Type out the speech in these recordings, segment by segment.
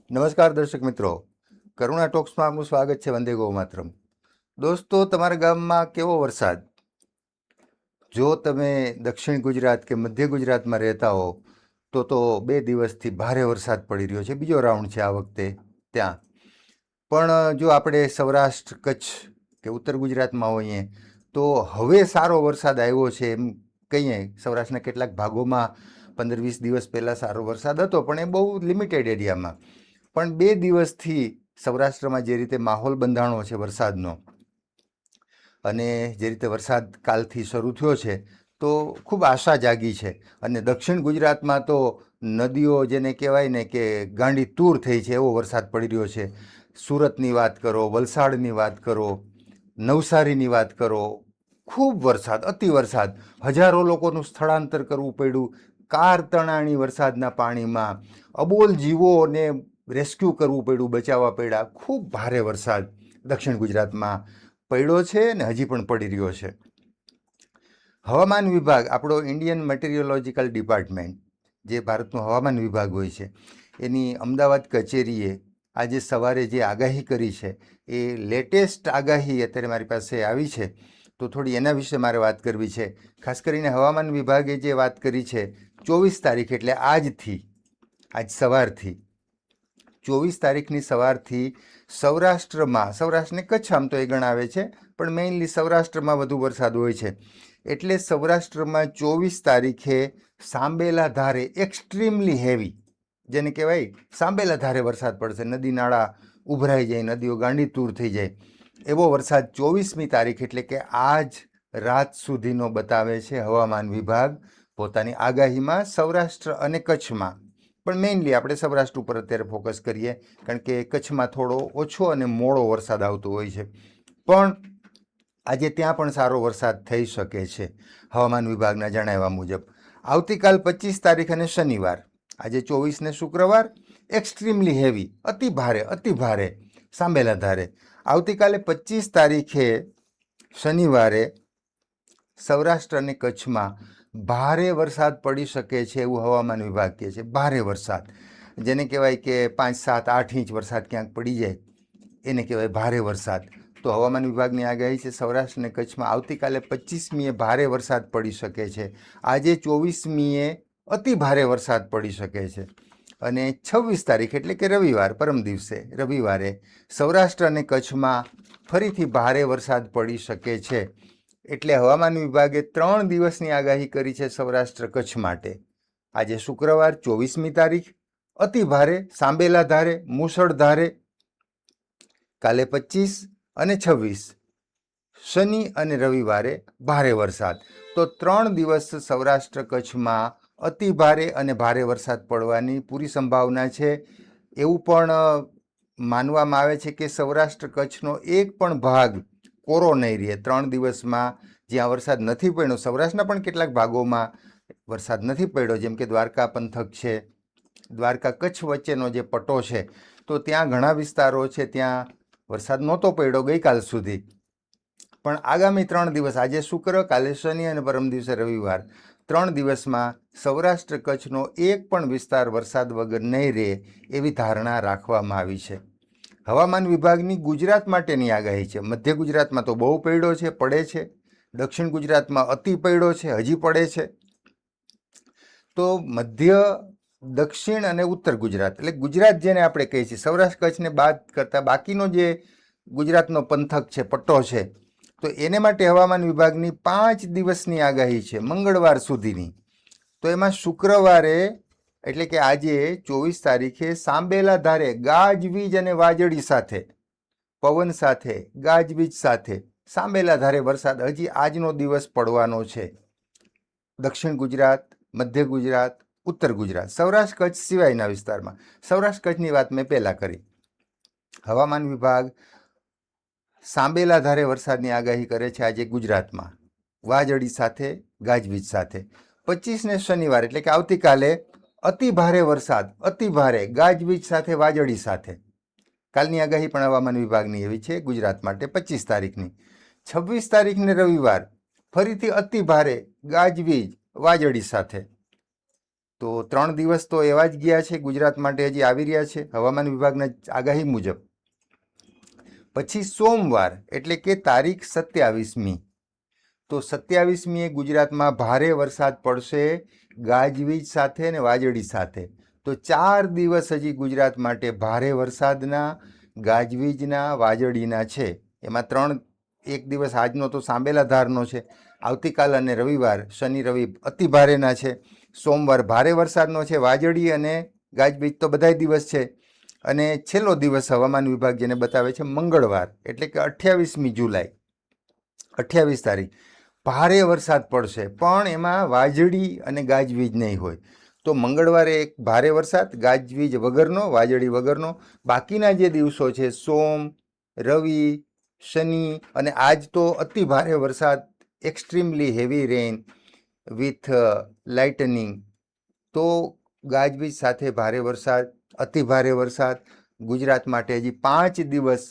નમસ્કાર દર્શક મિત્રો, કરુણા ટોક્સમાં આપનું સ્વાગત છે. વંદે ગૌ માતરમ. દોસ્તો, તમારા ગામમાં કેવો વરસાદ? જો તમે દક્ષિણ ગુજરાત કે મધ્ય ગુજરાતમાં રહેતા હો તો 2 દિવસથી ભારે વરસાદ પડી રહ્યો છે. બીજો રાઉન્ડ છે આ વખતે ત્યાં. પણ જો આપણે સૌરાષ્ટ્ર, કચ્છ કે ઉત્તર ગુજરાતમાં હોઈએ તો હવે સારો વરસાદ આવ્યો છે એમ કહીએ. સૌરાષ્ટ્રના કેટલાક ભાગોમાં 15-20 દિવસ પહેલાં સારો વરસાદ હતો, પણ એ બહુ લિમિટેડ એરિયામાં. પણ 2 દિવસથી સૌરાષ્ટ્રમાં જે રીતે માહોલ બંધાણો છે વરસાદનો, અને જે રીતે વરસાદ કાલથી શરૂ થયો છે તો ખૂબ આશા જાગી છે. અને દક્ષિણ ગુજરાતમાં તો નદીઓ જેને કહેવાય ને કે ગાંડી તૂર થઈ છે એવો વરસાદ પડી રહ્યો છે. સુરતની વાત કરો, વલસાડની વાત કરો, નવસારીની વાત કરો, ખૂબ વરસાદ, અતિ વરસાદ. હજારો લોકોનું સ્થળાંતર કરવું પડ્યું કાર તણાણી વરસાદના પાણીમાં. અબોલ જીવોને રેસ્ક્યુ કરવું પડ્યું, બચાવવા પડ્યા. ખૂબ ભારે વરસાદ દક્ષિણ ગુજરાતમાં પડ્યો છે અને હજી પણ પડી રહ્યો છે. હવામાન વિભાગ, આપણો ઇન્ડિયન મેટીરિયોલોજીકલ ડિપાર્ટમેન્ટ, જે ભારતનો હવામાન વિભાગ હોય છે, એની અમદાવાદ કચેરીએ આજે સવારે જે આગાહી કરી છે એ લેટેસ્ટ આગાહી અત્યારે મારી પાસે આવી છે, તો થોડી એના વિશે મારે વાત કરવી છે. ખાસ કરીને હવામાન વિભાગે જે વાત કરી છે 24 તારીખ એટલે આજથી, આજ સવારથી 24 તારીખની સવારથી સૌરાષ્ટ્રમાં, સૌરાષ્ટ્રને કચ્છ આમ તો એ ગણાવે છે પણ મેઇનલી સૌરાષ્ટ્રમાં વધુ વરસાદ હોય છે. એટલે સૌરાષ્ટ્રમાં 24 તારીખે સાંબેલા ધારે એક્સ્ટ્રીમલી હેવી, જેને કહેવાય સાંબેલા ધારે વરસાદ પડશે. નદી નાળા ઉભરાઈ જાય, નદીઓ ગાંડી તૂર થઈ જાય એવો વરસાદ 24મી તારીખ એટલે કે આજ રાત સુધીનો બતાવે છે હવામાન વિભાગ પોતાની આગાહીમાં સૌરાષ્ટ્ર અને કચ્છમાં. પણ મેઇનલી આપણે સૌરાષ્ટ્ર ઉપર અત્યારે ફોકસ કરીએ, કારણ કે કચ્છમાં થોડો ઓછો અને મોડો વરસાદ આવતો હોય છે. પણ આજે ત્યાં પણ સારો વરસાદ થઈ શકે છે હવામાન વિભાગના જણાવ્યા મુજબ. આવતીકાલ 25 તારીખ અને શનિવાર, આજે 24 ને શુક્રવાર, એક્સ્ટ્રીમલી હેવી, અતિ ભારે સાંબેલા ધારે. આવતીકાલે 25 તારીખે શનિવારે સૌરાષ્ટ્ર અને કચ્છમાં ભારે વરસાદ પડી શકે છે એવું હવામાન વિભાગ કહે છે. ભારે વરસાદ, જેને કહેવાય કે 5, 7, 8 ઇંચ વરસાદ ક્યાંક પડી જાય એને કહેવાય ભારે વરસાદ. તો હવામાન વિભાગની આગાહી છે સૌરાષ્ટ્ર અને કચ્છમાં આવતીકાલે 25મીએ ભારે વરસાદ પડી શકે છે. આજે 24મીએ અતિ ભારે વરસાદ પડી શકે છે. અને 26 તારીખ એટલે કે રવિવાર, પરમ દિવસે રવિવારે સૌરાષ્ટ્ર અને કચ્છમાં ફરીથી ભારે વરસાદ પડી શકે છે. એટલે હવામાન વિભાગે 3 દિવસની આગાહી કરી છે સૌરાષ્ટ્ર કચ્છ માટે. આજે શુક્રવાર 24મી તારીખ અતિ ભારે સાંબેલા ધારે મુશળધારે, કાલે 25 અને 26 શનિ અને રવિવારે ભારે વરસાદ. તો 3 દિવસ સૌરાષ્ટ્ર કચ્છમાં અતિ ભારે અને ભારે વરસાદ પડવાની પૂરી સંભાવના છે. એવું પણ માનવામાં આવે છે કે સૌરાષ્ટ્ર કચ્છનો એક પણ ભાગ કોરો નહીં રહે 3 દિવસમાં. જ્યાં વરસાદ નથી પડ્યો, સૌરાષ્ટ્રના પણ કેટલાક ભાગોમાં વરસાદ નથી પડ્યો, જેમ કે દ્વારકા પંથક છે, દ્વારકા કચ્છ વચ્ચેનો જે પટ્ટો છે, તો ત્યાં ઘણા વિસ્તારો છે ત્યાં વરસાદ નહોતો પડ્યો ગઈકાલ સુધી. પણ આગામી 3 દિવસ, આજે શુક્ર, કાલે શનિ અને પરમ દિવસે રવિવાર, 3 દિવસમાં સૌરાષ્ટ્ર કચ્છનો એક પણ વિસ્તાર વરસાદ વગર નહીં રહે એવી ધારણા રાખવામાં આવી છે. હવામાન વિભાગની ગુજરાત માટેની આગાહી છે. મધ્ય ગુજરાતમાં તો બહુ પડ્યો છે, પડે છે. દક્ષિણ ગુજરાતમાં અતિ પડ્યો છે, હજી પડે છે. તો મધ્ય, દક્ષિણ અને ઉત્તર ગુજરાત, એટલે ગુજરાત જેને આપણે કહીએ છીએ, સૌરાષ્ટ્ર કચ્છને બાદ કરતા બાકીનો જે ગુજરાતનો પંથક છે, પટ્ટો છે, તો એને માટે હવામાન વિભાગની 5 દિવસની આગાહી છે મંગળવાર સુધીની. તો એમાં શુક્રવારે એટલે કે આજે 24 તારીખે સાંબેલા ધારે ગાજવીજ અને વાજળી સાથે, પવન સાથે, ગાજવીજ સાથે સાંબેલા ધારે વરસાદ હજી આજનો દિવસ પડવાનો છે. દક્ષિણ ગુજરાત, મધ્ય ગુજરાત, ઉત્તર ગુજરાત, સૌરાષ્ટ્ર કચ્છ સિવાયના વિસ્તારમાં. સૌરાષ્ટ્ર કચ્છની વાત મેં પહેલાં કરી. હવામાન વિભાગ સાંબેલા ધારે વરસાદની આગાહી કરે છે આજે ગુજરાતમાં, વાજળી સાથે, ગાજવીજ સાથે. 25ને શનિવાર એટલે કે આવતીકાલે અતિ ભારે વરસાદ, અતિ ભારે ગાજવીજ સાથે, વાજળી સાથે. કાલની આગાહી પણ હવામાન વિભાગની એવી છે ગુજરાત માટે 25 તારીખની. 26 તારીખને રવિવાર ફરીથી અતિ ભારે ગાજવીજ વાજળી સાથે. તો 3 દિવસ તો એવા જ ગયા છે ગુજરાત માટે, હજી આવી રહ્યા છે હવામાન વિભાગના આગાહી મુજબ. પછી સોમવાર એટલે કે તારીખ 27મી, તો 27મીએ ગુજરાતમાં ભારે વરસાદ પડશે ગાજવીજ સાથે અને વાજળી સાથે. તો 4 દિવસ હજી ગુજરાત માટે ભારે વરસાદના, ગાજવીજના, વાજળીના છે. એમાં 3 એક દિવસ આજનો તો સાંબેલા ધારનો છે, આવતીકાલ અને રવિવાર શનિ રવિ અતિ ભારેના છે, સોમવાર ભારે વરસાદનો છે, વાજળી અને ગાજવીજ તો બધાય દિવસ છે. અને છેલ્લો દિવસ હવામાન વિભાગ જેને બતાવે છે મંગળવાર એટલે કે 28મી જુલાઈ, 28 તારીખ ભારે વરસાદ પડશે, પણ એમાં વાજળી અને ગાજવીજ નહીં હોય. તો મંગળવારે એક ભારે વરસાદ ગાજવીજ વગરનો, વાજળી વગરનો. બાકીના જે દિવસો છે સોમ, રવિ, શનિ અને આજ તો અતિ ભારે વરસાદ, extremely heavy rain with lightning. તો ગાજવીજ સાથે ભારે વરસાદ, અતિ ભારે વરસાદ ગુજરાત માટે હજી 5 દિવસ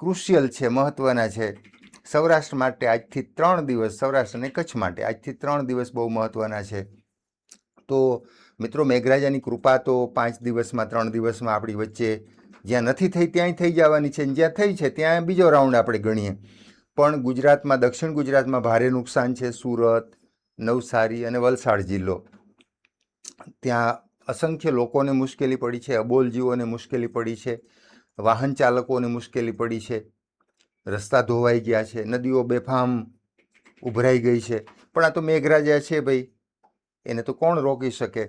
ક્રુશિયલ છે, મહત્વના છે. સૌરાષ્ટ્ર માટે આજથી 3 દિવસ, સૌરાષ્ટ્ર અને કચ્છ માટે આજથી 3 દિવસ બહુ મહત્વના છે. તો મિત્રો, મેઘરાજાની કૃપા તો 5 દિવસમાં, 3 દિવસમાં આપણી વચ્ચે જ્યાં નથી થઈ ત્યાંય થઈ જવાની છે, જ્યાં થઈ છે ત્યાં બીજો રાઉન્ડ આપણે ગણીએ. પણ ગુજરાતમાં, દક્ષિણ ગુજરાતમાં ભારે નુકસાન છે. સુરત, નવસારી અને વલસાડ જિલ્લો, ત્યાં અસંખ્ય લોકોને મુશ્કેલી પડી છે, અબોલજીવોને મુશ્કેલી પડી છે, વાહન ચાલકોને મુશ્કેલી પડી છે, રસ્તા ધોવાઈ ગયા છે, નદીઓ બેફામ ઉભરાઈ ગઈ છે. પણ આ તો મેઘરાજા છે ભાઈ, એને તો કોણ રોકી શકે.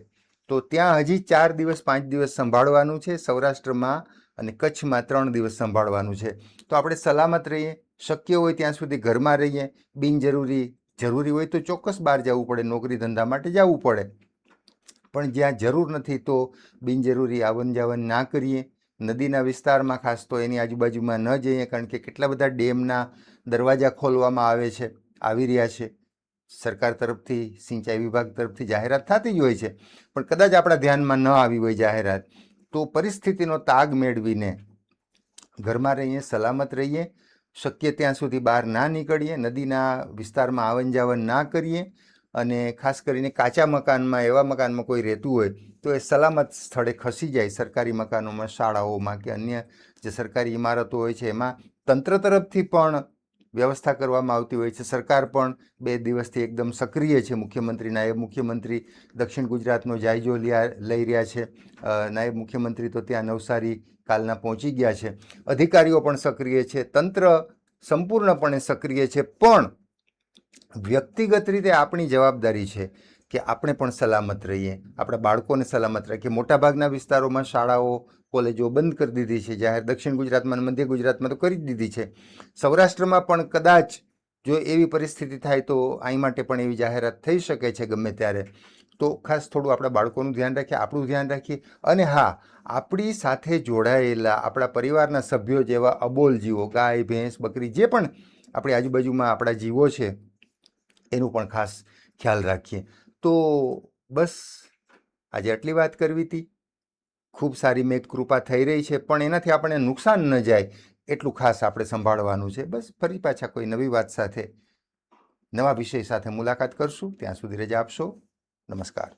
તો ત્યાં હજી 4 દિવસ 5 દિવસ સંભાળવાનું છે. સૌરાષ્ટ્રમાં અને કચ્છમાં 3 દિવસ સંભાળવાનું છે. તો આપણે સલામત રહીએ, શક્ય હોય ત્યાં સુધી ઘરમાં રહીએ. જરૂરી હોય તો ચોક્કસ બહાર જવું પડે, નોકરી ધંધા માટે જવું પડે, પણ જ્યાં જરૂર નથી તો બિનજરૂરી આવન જાવન ના કરીએ. નદીના વિસ્તારમાં ખાસ તો એની આજુબાજુમાં ન જઈએ, કારણ કે કેટલા બધા ડેમના દરવાજા ખોલવામાં આવી રહ્યા છે. સરકાર તરફથી, સિંચાઈ વિભાગ તરફથી જાહેરાત થતી જ હોય છે, પણ કદાચ આપણા ધ્યાનમાં ન આવી હોય જાહેરાત, તો પરિસ્થિતિનો તાગ મેળવીને ઘરમાં રહીએ, સલામત રહીએ. શક્ય ત્યાં સુધી બહાર ના નીકળીએ, નદીના વિસ્તારમાં આવન જાવન ના કરીએ. અને ખાસ કરીને કાચા મકાનમાં, એવા મકાનમાં કોઈ રહેતું હોય તો એ સલામત સ્થળે ખસી જાય. સરકારી મકાનોમાં, શાળાઓમાં કે અન્ય જે સરકારી ઇમારતો હોય છે એમાં તંત્ર તરફથી પણ વ્યવસ્થા કરવામાં આવતી હોય છે. સરકાર પણ 2 દિવસથી એકદમ સક્રિય છે. મુખ્યમંત્રી, નાયબ મુખ્યમંત્રી દક્ષિણ ગુજરાતનો જાયજો લઈ રહ્યા છે. નાયબ મુખ્યમંત્રી તો ત્યાં નવસારી કાલના પહોંચી ગયા છે. અધિકારીઓ પણ સક્રિય છે, તંત્ર સંપૂર્ણપણે સક્રિય છે. પણ વ્યક્તિગત રીતે આપણી જવાબદારી છે કે આપણે પણ સલામત રહીએ, આપણા બાળકોને સલામત રાખીએ. મોટાભાગના વિસ્તારોમાં શાળાઓ, કોલેજો બંધ કરી દીધી છે જાહેર. દક્ષિણ ગુજરાતમાં અને મધ્ય ગુજરાતમાં તો કરી જ દીધી છે. સૌરાષ્ટ્રમાં પણ કદાચ જો એવી પરિસ્થિતિ થાય તો અહીં માટે પણ એવી જાહેરાત થઈ શકે છે ગમે ત્યારે. તો ખાસ થોડું આપણા બાળકોનું ધ્યાન રાખીએ, આપણું ધ્યાન રાખીએ. અને હા, આપણી સાથે જોડાયેલા આપણા પરિવારના સભ્યો જેવા અબોલ જીવો, ગાય, ભેંસ, બકરી, જે પણ આપણી આજુબાજુમાં આપણા જીવો છે એનું પણ ખાસ ખ્યાલ રાખીએ. તો બસ આજે આટલી વાત કરવી હતી. ખૂબ સારી મેઘ કૃપા થઈ રહી છે, પણ એનાથી આપણને નુકસાન ન જાય એટલું ખાસ આપણે સંભાળવાનું છે. બસ ફરી પાછા કોઈ નવી વાત સાથે, નવા વિષય સાથે મુલાકાત કરશું. ત્યાં સુધી રજા આપશો. નમસ્કાર.